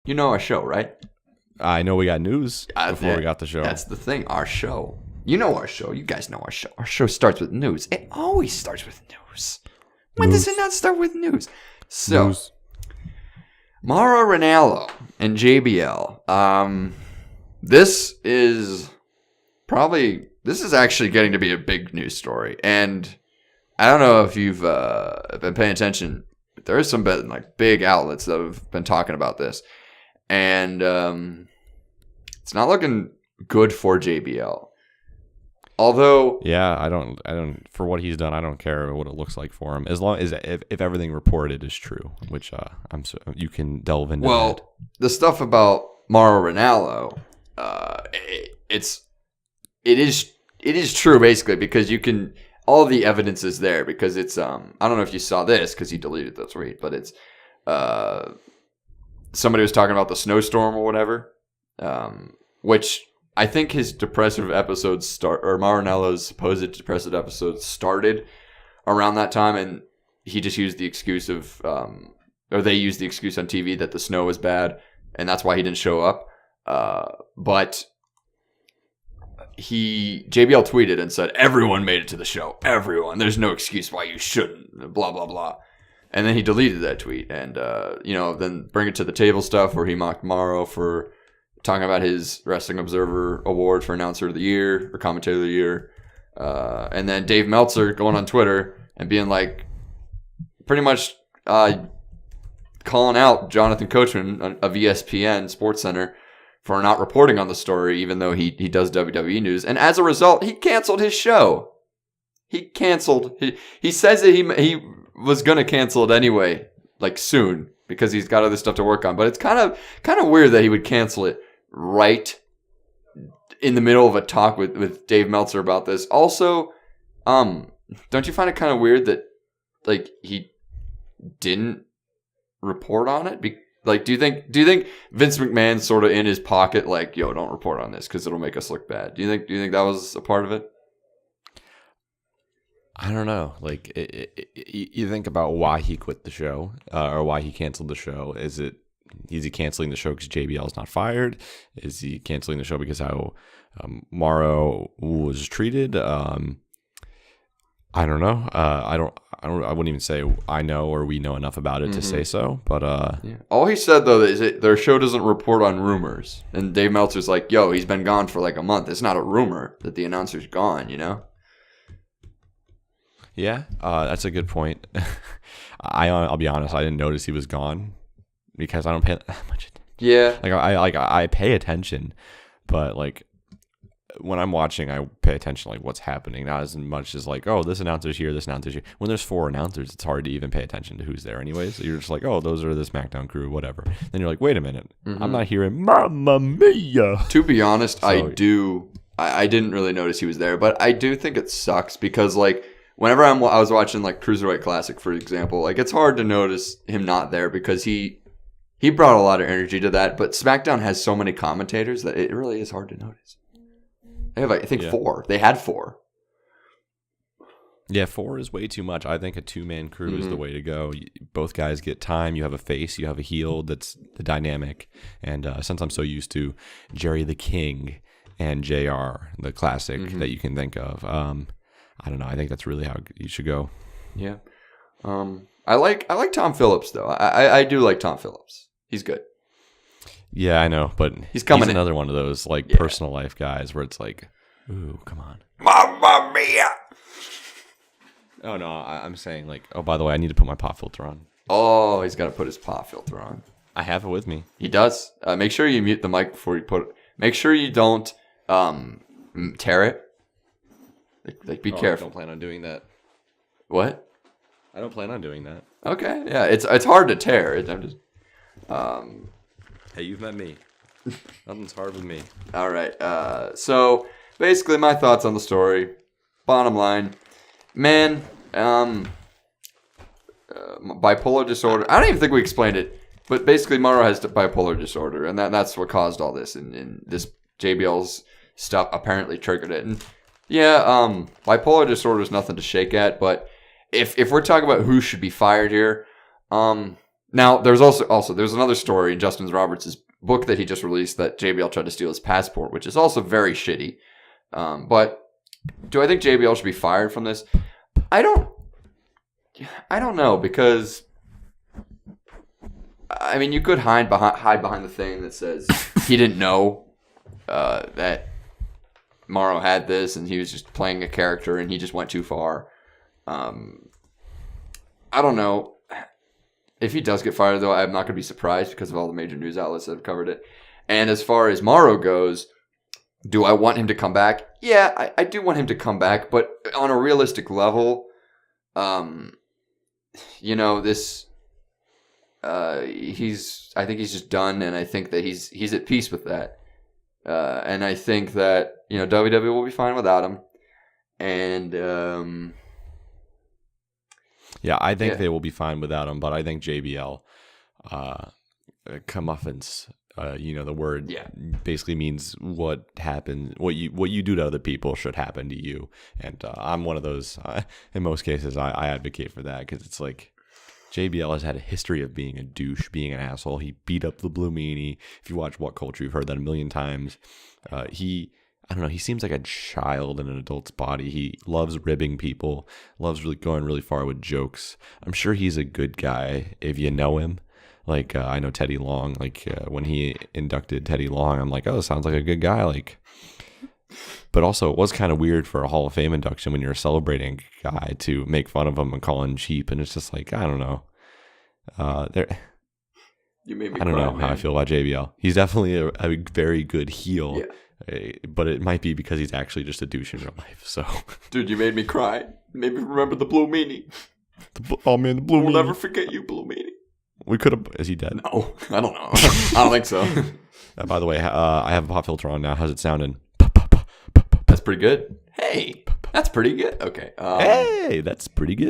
You know our show, right? I know we got news before we got the show. That's the thing. Our show. You know our show. You guys know our show. Our show starts with news. It always starts with news. When does it not start with news? So, Mauro Ranallo and JBL. This is actually getting to be a big news story. And I don't know if you've been paying attention. But there is some big outlets that have been talking about this. And it's not looking good for JBL. Although, yeah, I don't. For what he's done, I don't care what it looks like for him, as long as if everything reported is true, which you can delve into. Well, that. The stuff about Mauro Ranallo, it is true basically because you can all the evidence is there because it's I don't know if you saw this because he deleted the tweet, but it's somebody was talking about the snowstorm or whatever, which. I think his depressive episodes Mauro Ranallo's supposed depressive episodes started around that time, and he just used the excuse of, or they used the excuse on TV that the snow was bad, and that's why he didn't show up. But JBL tweeted and said, "Everyone made it to the show. Everyone. There's no excuse why you shouldn't. Blah blah blah." And then he deleted that tweet, and then bring it to the table stuff where he mocked Mauro for talking about his Wrestling Observer Award for Announcer of the Year or Commentator of the Year. And then Dave Meltzer going on Twitter and being like, pretty much calling out Jonathan Coachman of ESPN SportsCenter for not reporting on the story, even though he does WWE news. And as a result, he canceled his show. He says that he was going to cancel it anyway, soon, because he's got other stuff to work on. But it's kind of weird that he would cancel it right in the middle of a talk with Dave Meltzer about this. Also, don't you find it kind of weird that he didn't report on it? Do you think Vince McMahon's sort of in his pocket yo, don't report on this because it'll make us look bad? Do you think that was a part of it? I don't know. You think about why he quit the show or why he canceled the show. Is he canceling the show because JBL is not fired? Is he canceling the show because how Mauro was treated? I don't know. I wouldn't even say I know or we know enough about it to say so. But yeah. All he said though is their show doesn't report on rumors. And Dave Meltzer's like, "Yo, he's been gone for a month. It's not a rumor that the announcer's gone, you know." Yeah, that's a good point. I'll be honest. I didn't notice he was gone because I don't pay that much attention. Yeah, I pay attention, but when I'm watching, I pay attention what's happening, not as much as oh, this announcer's here, this announcer's here. When there's 4 announcers, it's hard to even pay attention to who's there anyways. So you're just oh, those are the SmackDown crew, whatever. Then you're wait a minute, I'm not hearing Mamma Mia. To be honest, I didn't really notice he was there, but I do think it sucks because whenever I was watching Cruiserweight Classic, for example, it's hard to notice him not there because he brought a lot of energy to that. But SmackDown has so many commentators that it really is hard to notice. They have, I think, 4. They had 4. Yeah, 4 is way too much. I think a 2-man crew is the way to go. Both guys get time. You have a face. You have a heel. That's the dynamic. And since I'm so used to Jerry the King and JR, the classic that you can think of, I don't know. I think that's really how you should go. Yeah. I like Tom Phillips though. I do like Tom Phillips. He's good. Yeah, I know, but he's another one of those personal life guys where it's ooh, come on. Mamma mia. Oh no, I'm saying oh, by the way, I need to put my pop filter on. Oh, he's got to put his pop filter on. I have it with me. He does. Make sure you mute the mic before you put it. Make sure you don't tear it. Be careful. I don't plan on doing that. What? I don't plan on doing that. Okay, yeah, it's hard to tear. I'm just. Hey, you've met me. Nothing's hard with me. All right. So basically, my thoughts on the story. Bottom line, man. Bipolar disorder. I don't even think we explained it, but basically, Mauro has bipolar disorder, and that's what caused all this. And this JBL's stuff apparently triggered it. And yeah, bipolar disorder is nothing to shake at, but if we're talking about who should be fired here, Now, there's also there's another story in Justin Roberts' book that he just released that JBL tried to steal his passport, which is also very shitty. But do I think JBL should be fired from this? I don't know, because I mean, you could hide behind the thing that says he didn't know that Mauro had this and he was just playing a character and he just went too far. I don't know. If he does get fired, though, I'm not going to be surprised because of all the major news outlets that have covered it. And as far as Mauro goes, do I want him to come back? Yeah, I do want him to come back, but on a realistic level, this, I think he's just done, and I think that he's at peace with that. And I think that, WWE will be fine without him. And, yeah, I think they will be fine without him, but I think JBL, comeuppance, the word basically means what happened, what you do to other people should happen to you. And I'm one of those, in most cases, I advocate for that, because it's like JBL has had a history of being a douche, being an asshole. He beat up the Blue Meanie. If you watch What Culture, you've heard that a million times. I don't know, he seems like a child in an adult's body. He loves ribbing people, loves going really far with jokes. I'm sure he's a good guy if you know him. Like, I know Teddy Long. Like, when he inducted Teddy Long, I'm like, oh, sounds like a good guy. Like, but also, it was kind of weird for a Hall of Fame induction when you're celebrating a guy to make fun of him and call him cheap. And it's just like, I don't know. You made me I don't cry, know man. how I feel about JBL. He's definitely a very good heel. Yeah. But it might be because he's actually just a douche in real life. So, dude, you made me cry. Made me remember the Blue Meanie. the Blue Meanie. We'll never forget you, Blue Meanie. We could have. Is he dead? No, I don't know. I don't think so. By the way, I have a pop filter on now. How's it sounding? That's pretty good. Hey, that's pretty good. Okay. Hey, that's pretty good.